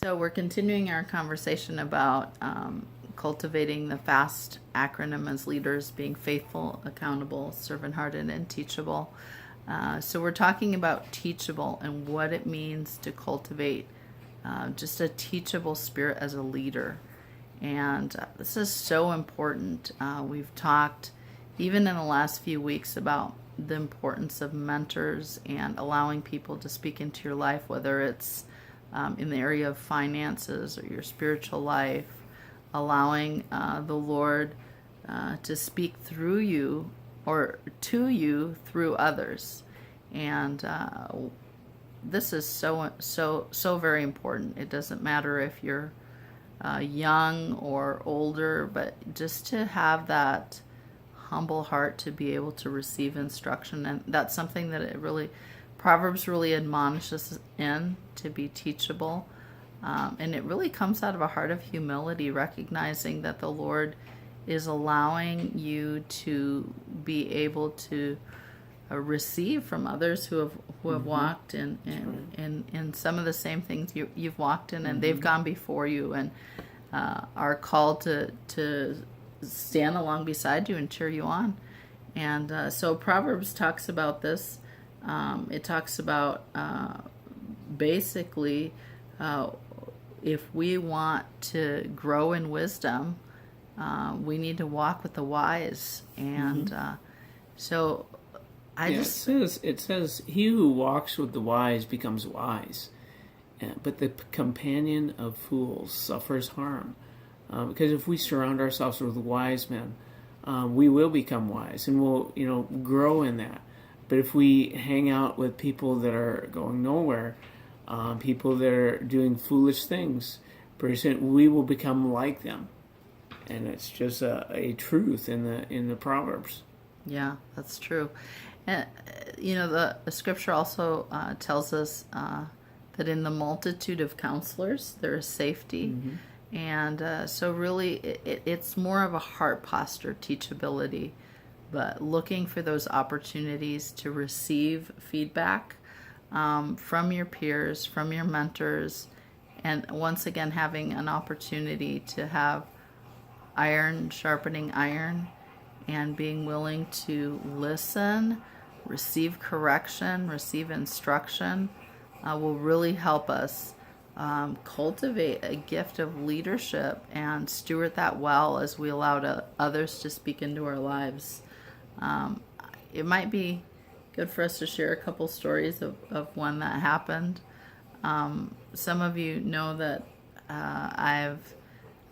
So we're continuing our conversation about cultivating the FAST acronym as leaders, being faithful, accountable, servant-hearted, and teachable. So we're talking about teachable and what it means to cultivate just a teachable spirit as a leader. And this is so important. We've talked even in the last few weeks about the importance of mentors and allowing people to speak into your life, whether it's in the area of finances or your spiritual life, allowing the Lord to speak through you or to you through others. And this is so very important. It doesn't matter if you're young or older, but just to have that humble heart to be able to receive instruction. And that's something that Proverbs really admonishes in, to be teachable. And it really comes out of a heart of humility, recognizing that the Lord is allowing you to be able to receive from others who have walked in some of the same things you've walked in, and they've gone before you and are called to stand along beside you and cheer you on. And so Proverbs talks about this. It talks about basically if we want to grow in wisdom, we need to walk with the wise. And so it says he who walks with the wise becomes wise, but the companion of fools suffers harm. Because if we surround ourselves with wise men, we will become wise and we'll grow in that. But if we hang out with people that are going nowhere, people that are doing foolish things, pretty soon we will become like them. And it's just a truth in the Proverbs. Yeah, that's true. And the scripture also tells us that in the multitude of counselors there is safety. And so really it's more of a heart posture, teachability, but looking for those opportunities to receive feedback from your peers, from your mentors, and once again having an opportunity to have iron sharpening iron, and being willing to listen, receive correction, receive instruction will really help us cultivate a gift of leadership and steward that well as we allow others to speak into our lives. It might be good for us to share a couple stories of one that happened. Some of you know that I've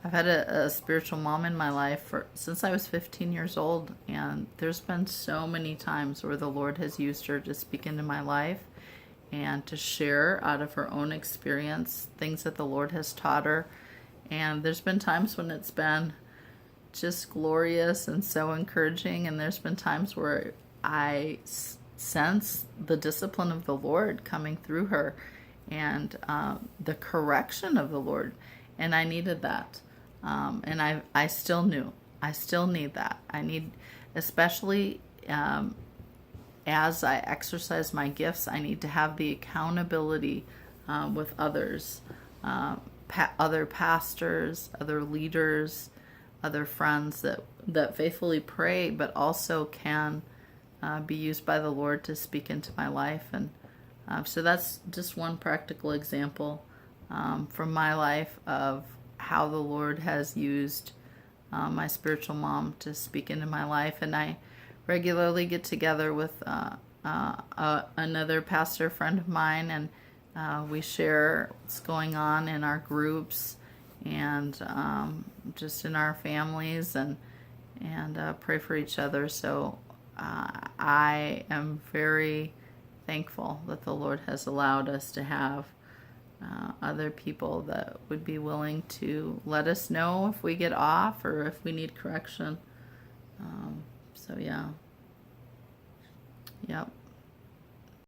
had a spiritual mom in my life since I was 15 years old, and there's been so many times where the Lord has used her to speak into my life and to share out of her own experience things that the Lord has taught her. And there's been times when it's been just glorious and so encouraging, and there's been times where I sense the discipline of the Lord coming through her and the correction of the Lord, and I needed that. And I still need that. I need, especially as I exercise my gifts, I need to have the accountability with others, other pastors, other leaders, other friends that faithfully pray, but also can be used by the Lord to speak into my life. And so that's just one practical example from my life of how the Lord has used my spiritual mom to speak into my life. And I regularly get together with another pastor friend of mine, and we share what's going on in our groups and just in our families, and pray for each other. So I am very thankful that the Lord has allowed us to have other people that would be willing to let us know if we get off or if we need correction. So yeah. Yep.